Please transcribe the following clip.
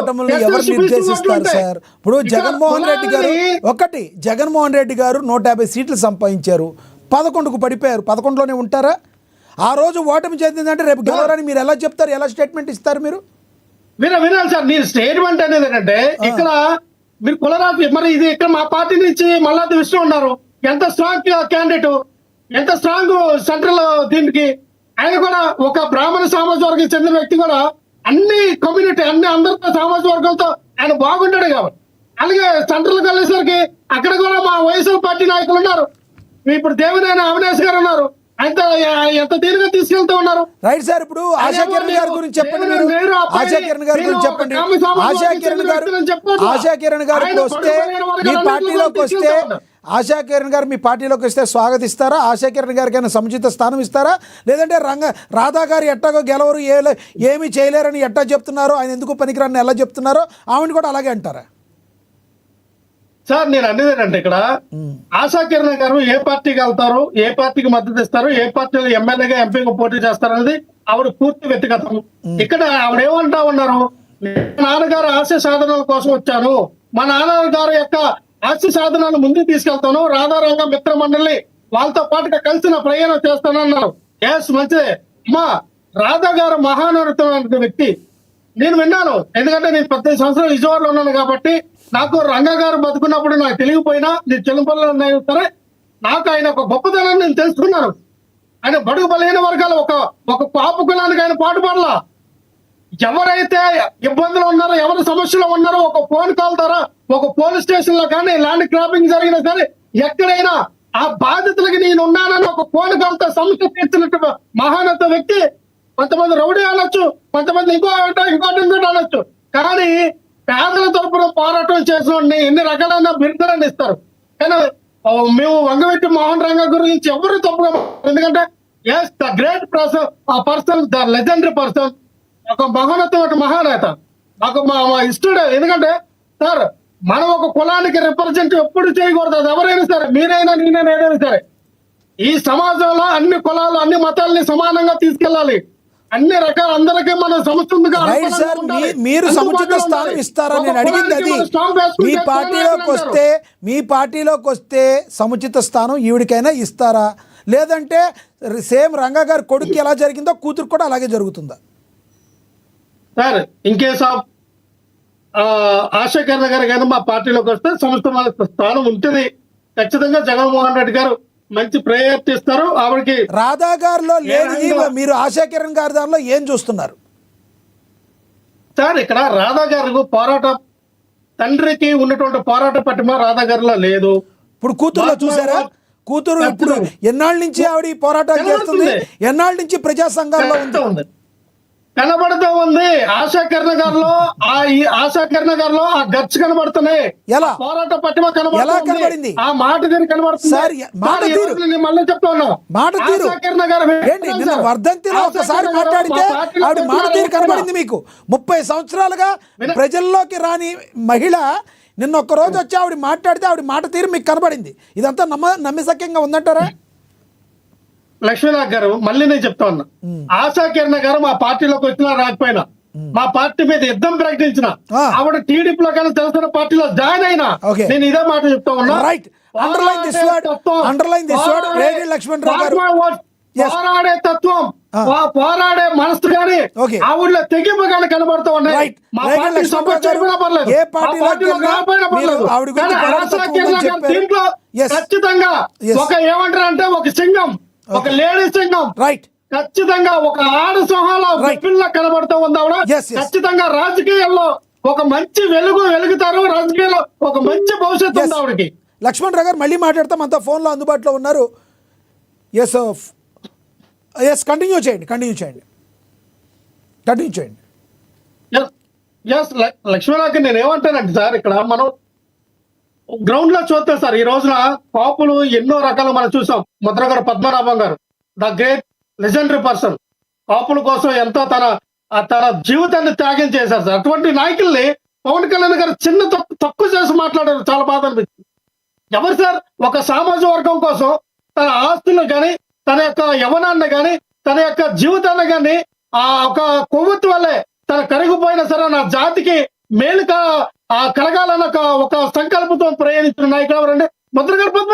ఓటములను ఎవరు నిర్దేశిస్తారు సార్? ఇప్పుడు జగన్మోహన్ రెడ్డి గారు 150 సీట్లు సంపాదించారు, 11కు పడిపోయారు. 11లోనే ఉంటారా? ఆ రోజు ఓటమి చెందిందంటే రేపు గెలవరని మీరు ఎలా చెప్తారు? ఎలా స్టేట్మెంట్ ఇస్తారు మీరు? వినాలి సార్, నేను స్టేట్మెంట్ అనేది ఏంటంటే ఇక్కడ మీరు కులరాజు మరి ఇది ఇక్కడ మా పార్టీ నుంచి మల్లాది విష్ణు ఉన్నారు, ఎంత స్ట్రాంగ్ క్యాండిడేట్, ఎంత స్ట్రాంగ్ సెంట్రల్ దీనికి. ఆయన కూడా ఒక బ్రాహ్మణ సామాజిక వర్గం చెందిన వ్యక్తి కూడా అన్ని కమ్యూనిటీ అందరితో సామాజిక వర్గంతో ఆయన బాగుంటాడు కాబట్టి. అలాగే సెంట్రల్ కలిసేసరికి అక్కడ కూడా మా వైఎస్ఆర్ పార్టీ నాయకులు ఉన్నారు. ఇప్పుడు దేవినేని అవినాష్ గారు ఉన్నారు, ఎంత దీనిగా తీసుకెళ్తూ ఉన్నారు. Right sir. ఇప్పుడు ఆశా కిరణ్ గారి గురించి చెప్పండి. మీరు ఆశా కిరణ్ గారి గురించి చెప్పండి. ఆశా కిరణ్ గారికి వస్తే మీ పార్టీలోకి వస్తే ఆశా కిరణ్ గారు మీ పార్టీలోకి వస్తే స్వాగతిస్తారా? ఆశా కిరణ్ గారికి అయినా సముచిత స్థానం ఇస్తారా? లేదంటే రాధా గారు ఎట్టాగో గెలవరు, ఏమీ చేయలేరని ఎట్టా చెప్తున్నారో, ఆయన ఎందుకు పనికిరాని ఎలా చెప్తున్నారో ఆవిడ కూడా అలాగే అంటారా? సార్ నేను అనేది ఏంటంటే ఇక్కడ ఆశా కిరణ్ గారు ఏ పార్టీకి వెళ్తారు, ఏ పార్టీకి మద్దతు ఇస్తారు, ఏ పార్టీలో ఎమ్మెల్యేగా ఎంపీగా పోటీ చేస్తారు అనేది ఆవిడ పూర్తి వ్యక్తిగతం. ఇక్కడ ఆవిడ ఏమంటా ఉన్నారు, నాన్నగారు ఆశయ సాధనాల కోసం వచ్చాను, మా నాన్నగారు యొక్క ఆశయ సాధనాలు ముందుకు తీసుకెళ్తాను, రాధారంగ మిత్ర మండలి వాళ్ళతో పాటుగా కలిసి నా ప్రయాణం చేస్తాను అన్నారు. ఎస్, మంచిదే. అమ్మా, రాధా గారు మహానోన్నతమైన వ్యక్తి నేను విన్నాను. ఎందుకంటే నేను 15 సంవత్సరాలు విజయవాడలో ఉన్నాను కాబట్టి నాకు రంగా గారు బతుకున్నప్పుడు నాకు తెలియకపోయినా నేను చెల్లంపల్లి సరే నాకు ఆయన ఒక గొప్పతనాన్ని నేను తెలుసుకున్నాను. ఆయన బడుగు బలహీన వర్గాలు ఒక పాప కులానికి ఆయన పాటుపడలా. ఎవరైతే ఇబ్బందులు ఉన్నారో, ఎవరి సమస్యలు ఉన్నారో ఒక ఫోన్ కాల్ ద్వారా ఒక పోలీస్ స్టేషన్ లో కానీ ల్యాండ్ క్రాపింగ్ జరిగినా సరే ఎక్కడైనా ఆ బాధితులకి నేను ఉన్నానని ఒక ఫోన్ కాల్ తో సమస్య తీర్చినట్టు మహానత వ్యక్తి. కొంతమంది రౌడీ అనొచ్చు, కొంతమంది ఇంకోటి అనొచ్చు, కానీ పేదల తరపున పోరాటం చేసిన ఎన్ని రకాలైన బిరుదులను ఇస్తారు. కానీ మేము వంగవెట్టి మోహన్ రంగ గురించి ఎవరు తప్పుగా, ఎందుకంటే as the great person, the legendary person, ఒక మహోన్నతమైన మహానేత, మాకు మా ఇష్టడే. ఎందుకంటే సార్ మనం ఒక కులానికి రిప్రజెంట్ ఎప్పుడు చేయకూడదు. అది ఎవరైనా సరే, మీరైనా నేనైనా ఏదైనా సరే, ఈ సమాజంలో అన్ని కులాలు అన్ని మతాలని సమానంగా తీసుకెళ్ళాలి. అన్ని రకాల అందరికీ మన సమస్య. మీరు సముచిత స్థానం ఇస్తారని నేను అడిగింది అది. మీ పార్టీలోకి వస్తే సముచిత స్థానం ఈవిడికైనా ఇస్తారా? లేదంటే సేమ్ రంగా గారి కొడుకు ఎలా జరిగిందో కూతురు కూడా అలాగే జరుగుతుందా? సార్ ఇంకేస్ ఆశా కిరణ్ గారు కానీ మా పార్టీలోకి వస్తే సముచిత స్థానం ఉంటుంది. ఖచ్చితంగా జగన్మోహన్ రెడ్డి గారు మంచి ప్రయత్నిస్తారు. ఆవిడకి రాధా గారిలో లేనిది మీరు ఆశా కిరణ్ గారి దానిలో ఏం చూస్తున్నారు సార్? ఇక్కడ రాధా గారు పోరాటం, తండ్రికి ఉన్నటువంటి పోరాట పట్టిమ రాధా గారిలో లేదు. ఇప్పుడు కూతురులో చూసారా? కూతురు ఇప్పుడు ఎన్నాళ్ళ నుంచి ఆవిడ పోరాటం చేస్తుంది, ఎన్నాళ్ళ నుంచి ప్రజా సంఘాల్లో ఉంది, కనబడుతూ ఉంది. ఆశా కిరణ్ గారిలో ఆ గర్చ్ కనబడుతున్నాయి, పోరాట పట్టిమ కనబడుతుంది, ఆ మాట తీరు కనబడుతుంది. మళ్ళీ చెప్తా ఉన్నా, ఆశా కిరణ్ గారు వర్ధంతిలో ఒకసారి మాట్లాడితే ఆవిడ మాట తీరు కనబడింది మీకు. 30 సంవత్సరాలుగా ప్రజల్లోకి రాని మహిళ నిన్న ఒక్క రోజు వచ్చి ఆవిడ మాట్లాడితే ఆవిడ మాట తీరు మీకు కనబడింది. ఇదంతా నమ్మశక్యంగా ఉందంటారా? లక్ష్మీనాథ్ గారు మళ్ళీ నేను చెప్తా ఉన్నా, ఆశా కిరణ్ గారు మా పార్టీలోకి వచ్చినా రాకపోయినా, మా పార్టీ మీద యుద్ధం ప్రకటించిన, ఆవిడ టీడీపీలో కానీ తెలుగుదేశం పార్టీలో జాయిన్ అయినా నేను ఇదే మాట చెప్తా ఉన్నా. పోరాడే తత్వం, పోరాడే మనసు కానీ ఆవిడలో తెగింపు కానీ కనబడుతూ ఉన్నాయి. దీంట్లో ఖచ్చితంగా ఒక ఏమంటారు అంటే ఒక సింగం, ఒక లేడీ సింగం, రైట్, ఖచ్చితంగా ఒక ఆడ సింహంలో పిల్ల కనబడుతూ ఉంది ఆవిడ. ఖచ్చితంగా రాజకీయాల్లో ఒక మంచి వెలుగుతారు, రాజకీయాల్లో ఒక మంచి భవిష్యత్తు ఉంది ఆవిడకి. లక్ష్మణ్ రావు గారు మళ్ళీ మాట్లాడతాం, అంతా ఫోన్లో అందుబాటులో ఉన్నారు. ఎస్ కంటిన్యూ చేయండి. లక్ష్మణాకి నేను ఏమంటానంటే సార్, ఇక్కడ మనం గ్రౌండ్ లో చూస్తే సార్ ఈ రోజున కాపులు ఎన్నో రకాలు మనం చూసాం. ముద్రగడ పద్మనాభం గారు ద గ్రేట్ లెజెండరీ పర్సన్, కాపుల కోసం ఎంతో తన జీవితాన్ని త్యాగం చేశారు సార్. అటువంటి నాయకుల్ని పవన్ కళ్యాణ్ గారు చిన్న తక్కువ చేసి మాట్లాడారు, చాలా బాధ అనిపించింది. ఎవరు సార్ ఒక సామాజిక వర్గం కోసం తన ఆస్తులు కానీ, తన యొక్క యవనాన్ని కానీ, తన యొక్క జీవితాన్ని కానీ ఆ ఒక కొవ్వొత్తు వల్లే తన కరిగిపోయినా సరే నా జాతికి మేలు కలగాలన్న ఒక సంకల్పంతో ప్రయాణించిన నాయకులు ఎవరండి? ముద్రగడ పద్మ